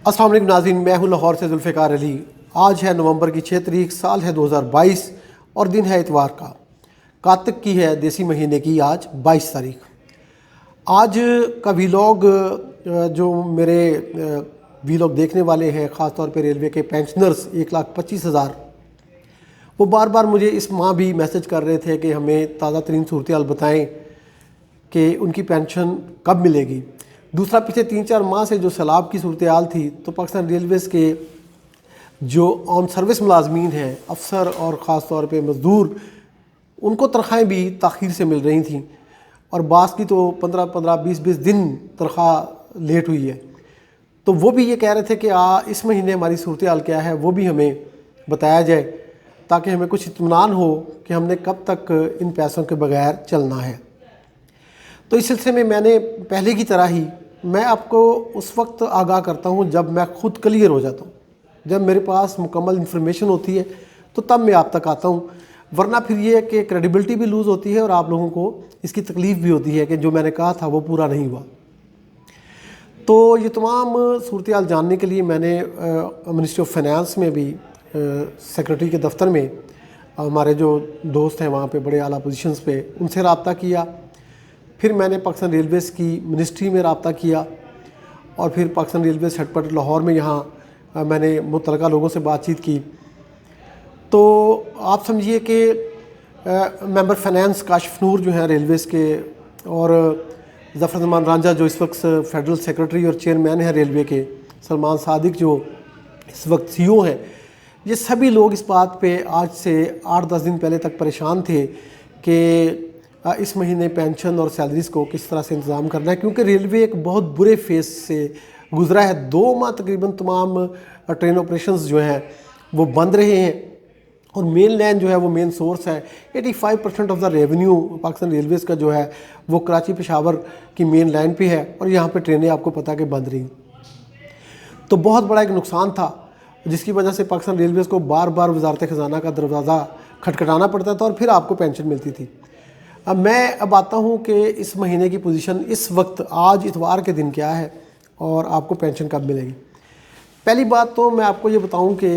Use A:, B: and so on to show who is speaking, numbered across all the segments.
A: السلام علیکم ناظرین، میں ہوں لاہور سے ذوالفقار علی۔ آج ہے نومبر کی 6 تاریخ، سال ہے 2022 اور دن ہے اتوار کا۔ کاتک کی ہے دیسی مہینے کی آج 22 تاریخ۔ آج کا ویلاگ جو میرے ویلاگ دیکھنے والے ہیں، خاص طور پہ ریلوے کے پینشنرز 1,25,000، وہ بار بار مجھے اس ماہ بھی میسج کر رہے تھے کہ ہمیں تازہ ترین صورتحال بتائیں کہ ان کی پینشن کب ملے گی۔ دوسرا، پچھلے 3-4 ماہ سے جو سیلاب کی صورتحال تھی تو پاکستان ریلویز کے جو آن سروس ملازمین ہیں، افسر اور خاص طور پہ مزدور، ان کو تنخواہیں بھی تاخیر سے مل رہی تھیں، اور بعض کی تو 15-20 دن تنخواہ لیٹ ہوئی ہے۔ تو وہ بھی یہ کہہ رہے تھے کہ اس مہینے ہماری صورتحال کیا ہے وہ بھی ہمیں بتایا جائے، تاکہ ہمیں کچھ اطمینان ہو کہ ہم نے کب تک ان پیسوں کے بغیر چلنا ہے۔ تو اس سلسلے میں نے پہلے کی طرح ہی میں آپ کو اس وقت آگاہ کرتا ہوں جب میں خود کلیئر ہو جاتا ہوں، جب میرے پاس مکمل انفارمیشن ہوتی ہے تو تب میں آپ تک آتا ہوں، ورنہ پھر یہ ہے کہ کریڈیبلٹی بھی لوز ہوتی ہے اور آپ لوگوں کو اس کی تکلیف بھی ہوتی ہے کہ جو میں نے کہا تھا وہ پورا نہیں ہوا۔ تو یہ تمام صورتحال جاننے کے لیے میں نے منسٹری آف فائنانس میں بھی سیکرٹری کے دفتر میں ہمارے جو دوست ہیں وہاں پہ بڑے اعلیٰ پوزیشنز پہ ان سے رابطہ کیا، پھر میں نے پاکستان ریلویز کی منسٹری میں رابطہ کیا، اور پھر Pakistan railways head quarter Lahore میں یہاں میں نے متعلقہ لوگوں سے بات چیت کی۔ تو آپ سمجھیے کہ ممبر فائنانس کاشف نور جو ہیں ریلویز کے، اور ظفر زمان رانجھا جو اس وقت فیڈرل سیکرٹری اور چیئرمین ہیں ریلوے کے، سلمان صادق جو اس وقت سی او ہیں، یہ سبھی لوگ اس بات پہ آج سے 8-10 دن پہلے تک پریشان تھے کہ اس مہینے پینشن اور سیلریز کو کس طرح سے انتظام کرنا ہے، کیونکہ ریلوے ایک بہت برے فیز سے گزرا ہے۔ 2 ماہ تقریباً تمام ٹرین آپریشنز جو ہیں وہ بند رہے ہیں، اور مین لائن جو ہے وہ مین سورس ہے۔ 85% of the revenue Pakistan railways کا جو ہے وہ کراچی پشاور کی مین لائن پہ ہے، اور یہاں پہ ٹرینیں آپ کو پتہ کہ بند رہی۔ تو بہت بڑا ایک نقصان تھا، جس کی وجہ سے پاکستان ریلویز کو بار بار وزارت خزانہ کا دروازہ کھٹکھٹانا پڑتا تھا اور پھر آپ کو پینشن ملتی تھی۔ اب آتا ہوں کہ اس مہینے کی پوزیشن اس وقت آج اتوار کے دن کیا ہے اور آپ کو پینشن کب ملے گی۔ پہلی بات تو میں آپ کو یہ بتاؤں کہ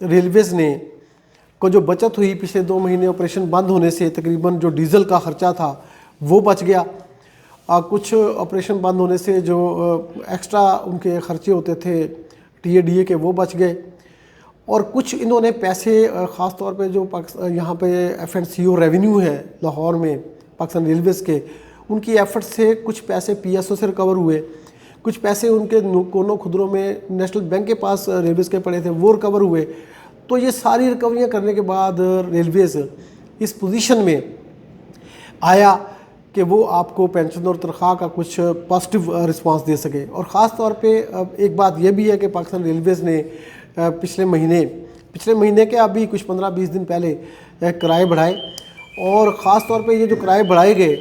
A: ریلویز نے کو جو بچت ہوئی پچھلے 2 مہینے آپریشن بند ہونے سے، تقریباً جو ڈیزل کا خرچہ تھا وہ بچ گیا، کچھ آپریشن بند ہونے سے جو ایکسٹرا ان کے خرچے ہوتے تھے ٹی اے ڈی اے کے وہ بچ گئے، اور کچھ انہوں نے پیسے خاص طور پہ جو یہاں پہ F and C O revenue ہے لاہور میں پاکستان ریلویز کے، ان کی ایفرٹ سے کچھ پیسے پی ایس او سے ریکور ہوئے، کچھ پیسے ان کے کونوں خدروں میں نیشنل بینک کے پاس ریلویز کے پڑے تھے وہ ریکور ہوئے۔ تو یہ ساری ریکوریاں کرنے کے بعد ریلویز اس پوزیشن میں آیا کہ وہ آپ کو پینشن اور تنخواہ کا کچھ پازیٹیو رسپانس دے سکے۔ اور خاص طور پہ ایک بات یہ بھی ہے کہ پاکستان ریلویز نے پچھلے مہینے کے ابھی کچھ 15-20 دن پہلے کرائے بڑھائے، اور خاص طور پہ یہ جو کرائے بڑھائے گئے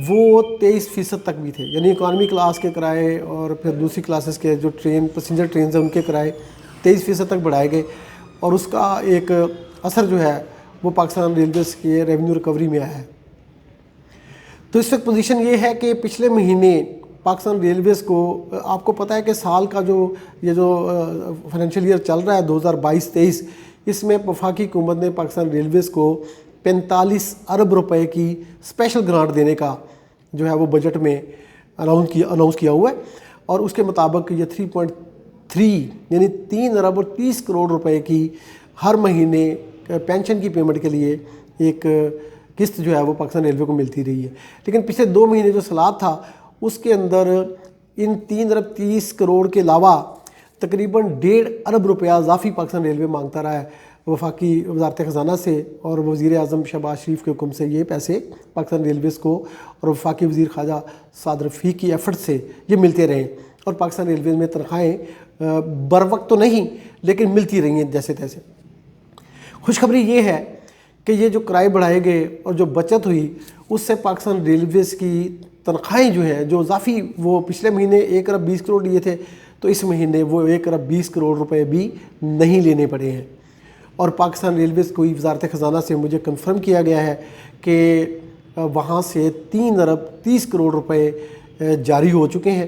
A: وہ 23% تک بھی تھے، یعنی اکانومی کلاس کے کرائے اور پھر دوسری کلاسز کے جو پیسنجر ٹرینز ہیں ان کے کرائے 23% تک بڑھائے گئے، اور اس کا ایک اثر جو ہے وہ پاکستان ریلویز کے ریونیو ریکوری میں آیا ہے۔ تو اس وقت پوزیشن یہ ہے کہ پچھلے مہینے پاکستان ریلویز کو، آپ کو پتہ ہے کہ سال کا یہ جو فائنینشیل ایئر چل رہا ہے 2022-23، اس میں وفاقی حکومت نے پاکستان ریلویز کو 45 ارب روپے کی اسپیشل گرانٹ دینے کا جو ہے وہ بجٹ میں اناؤنس کیا ہوا ہے، اور اس کے مطابق یہ 3.3 یعنی 3 ارب اور 30 کروڑ روپے کی ہر مہینے پینشن کی پیمنٹ کے لیے ایک قسط جو ہے وہ پاکستان ریلوے کو ملتی رہی ہے۔ لیکن پچھلے 2 مہینے جو سیلاب تھا اس کے اندر ان 3 ارب 30 کروڑ کے علاوہ تقریباً 1.5 ارب روپیہ اضافی پاکستان ریلوے مانگتا رہا ہے وفاقی وزارت خزانہ سے، اور وزیر اعظم شہباز شریف کے حکم سے یہ پیسے پاکستان ریلویز کو اور وفاقی وزیر خارجہ سعد رفیق کی ایفرٹ سے یہ ملتے رہے، اور پاکستان ریلویز میں تنخواہیں بر وقت تو نہیں لیکن ملتی رہی ہیں جیسے تیسے۔ خوشخبری یہ ہے کہ یہ جو کرائے بڑھائے گئے اور جو بچت ہوئی اس سے پاکستان ریلویز کی تنخواہیں جو ہیں جو اضافی وہ پچھلے مہینے 1 ارب 20 کروڑ لیے تھے، تو اس مہینے وہ 1 ارب 20 کروڑ روپے بھی نہیں لینے پڑے ہیں، اور پاکستان ریلویز کو وزارت خزانہ سے مجھے کنفرم کیا گیا ہے کہ وہاں سے 3 ارب 30 کروڑ روپے جاری ہو چکے ہیں۔